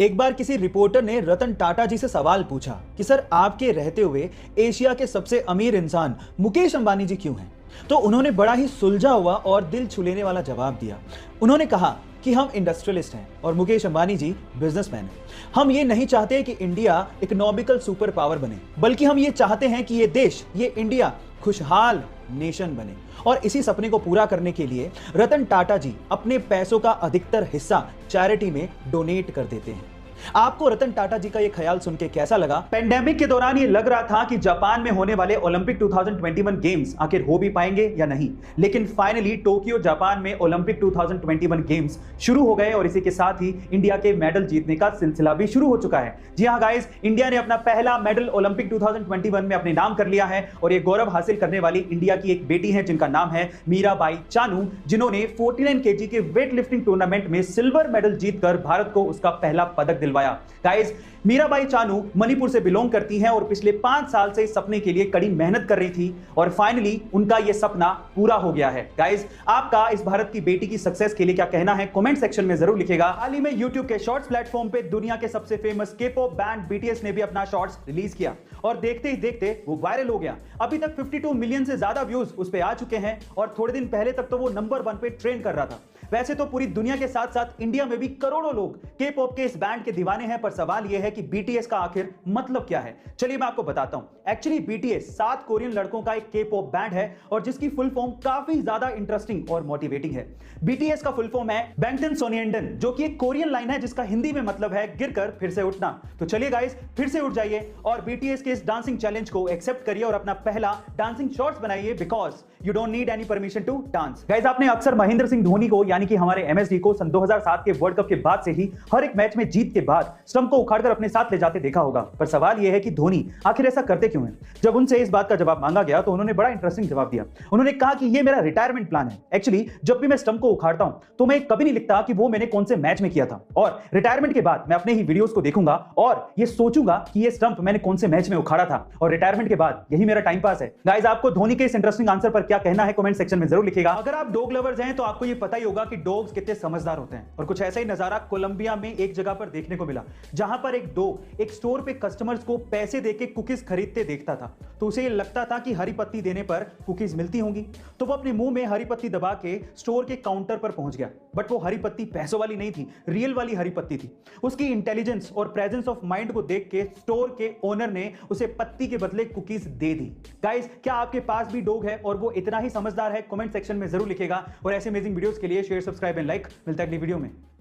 एक बार किसी रिपोर्टर ने रतन टाटा जी से सवाल पूछा कि सर आपके रहते हुए एशिया के सबसे अमीर इंसान मुकेश अंबानी जी क्यों हैं? तो उन्होंने बड़ा ही सुलझा हुआ और दिल छू लेने वाला जवाब दिया। उन्होंने कहा कि हम इंडस्ट्रियलिस्ट हैं और मुकेश अंबानी जी बिजनेसमैन हैं। हम ये नहीं चाहते कि इंडिया इकोनॉमिकल सुपर पावर बने, बल्कि हम ये चाहते हैं कि ये देश, ये इंडिया खुशहाल नेशन बने। और इसी सपने को पूरा करने के लिए रतन टाटा जी अपने पैसों का अधिकतर हिस्सा चैरिटी में डोनेट कर देते हैं। आपको रतन टाटा जी का ये ख्याल सुन के कैसा लगा? पेंडेमिक के दौरान ये लग रहा था कि जापान में होने वाले ओलंपिक 2021 गेम्स आखिर हो भी पाएंगे या नहीं, लेकिन फाइनली टोक्यो जापान में ओलंपिक 2021 गेम्स शुरू हो गए और इसी के साथ ही इंडिया के मेडल जीतने का सिलसिला भी शुरू हो चुका है। जी हाँ गाइस, इंडिया ने अपना पहला मेडल ओलंपिक 2021 में अपने नाम कर लिया है और ये गौरव हासिल करने वाली इंडिया की एक बेटी है जिनका नाम है मीराबाई चानू, जिन्होंने 49 केजी के वेट लिफ्टिंग टूर्नामेंट में सिल्वर मेडल जीतकर भारत को उसका पहला पदक दिलवाया। गाइस, मीराबाई चानू मणिपुर से बिलोंग करती हैं और पिछले 5 साल से इस सपने के लिए कड़ी मेहनत कर रही थी और फाइनली उनका यह सपना पूरा हो गया है। गाइस, आपका इस भारत की बेटी की सक्सेस के लिए क्या कहना है कमेंट सेक्शन में जरूर लिखिएगा। हाल ही में YouTube के शॉर्ट्स प्लेटफॉर्म पे दुनिया के सबसे फेमस के-पॉप बैंड BTS ने भी अपना शॉर्ट्स रिलीज किया और देखते ही देखते वो वायरल हो गया। अभी तक 52 मिलियन से ज्यादा व्यूज उस पे आ चुके हैं और थोड़े दिन पहले तक तो वो नंबर 1 पे ट्रेंड कर रहा था। वैसे तो पूरी दुनिया के साथ साथ इंडिया में भी करोड़ों लोग के-पॉप के इस बैंड के दीवाने हैं, पर सवाल यह है कि BTS का आखिर मतलब क्या है। चलिए मैं आपको बताता हूं। एक्चुअली BTS 7 कोरियन लड़कों का एक के-पॉप बैंड है और जिसकी फुल फॉर्म काफी ज्यादा इंटरेस्टिंग और मोटिवेटिंग है। BTS का फुल फॉर्म है बैंगटन सोनिएंडन, जो कि एक कोरियन लाइन है जिसका हिंदी में मतलब है गिरकर फिर से उठना। तो चलिए गाइस, फिर से उठ जाइए और BTS के इस डांसिंग चैलेंज को एक्सेप्ट करिए और अपना पहला डांसिंग शॉर्ट्स बनाइए, because you don't need any permission to dance. Guys, आपने अक्सर महेंद्र सिंह धोनी को यानी कि हमारे MSD को सन 2007 के वर्ल्ड कप के बाद से ही हर एक मैच में जीत के बाद स्टंप को उखाड़कर अपने साथ ले जाते देखा होगा, पर सवाल यह है कि धोनी आखिर ऐसा करते क्यों हैं? जब उनसे इस बात का जवाब मांगा गया तो उन्होंने बड़ा इंटरेस्टिंग जवाब दिया। उन्होंने कहा कि ये मेरा रिटायरमेंट प्लान है। एक्चुअली जब भी मैं स्टंप को उखाड़ता हूं तो मैं कभी नहीं लिखता कि वो मैंने कौन से मैच में किया था, और रिटायरमेंट के बाद मैं अपने ही वीडियोस को देखूंगा और ये सोचूंगा कि ये स्टंप मैंने कौन से मैच में उखाड़ा था, और रिटायरमेंट के बाद यही मेरा टाइम पास है। गाइस, आपको धोनी के इस इंटरेस्टिंग आंसर पर क्या कहना है कमेंट सेक्शन में जरूर लिखिएगा। अगर आप डॉग लवर्स हैं तो आपको ये पता ही होगा कि डॉग्स कितने समझदार होते हैं, और कुछ ऐसा ही नजारा कोलंबिया में एक जगह पर देखने को मिला जहां पर एक डॉग एक स्टोर पे कस्टमर्स को पैसे देके कुकीज खरीदते देखता था। तो उसे लगता था कि हरी पत्ती देने पर कुकीज मिलती होंगी, तो वो अपने मुंह में हरी पत्ती दबा के स्टोर के काउंटर पर पहुंच गया। बट वो हरी पत्ती पैसों वाली नहीं थी, रियल वाली हरी पत्ती थी। उसकी इंटेलिजेंस और प्रेजेंस ऑफ माइंड को देख के स्टोर के ओनर ने उसे पत्ती के बदले कुकीज दे दी। गाइस, क्या आपके पास भी डॉग है और वो इतना ही समझदार है? कमेंट सेक्शन में जरूर लिखिएगा और ऐसे अमेजिंग वीडियोस के लिए शेयर, सब्सक्राइब एंड लाइक। मिलता है अगली वीडियो में।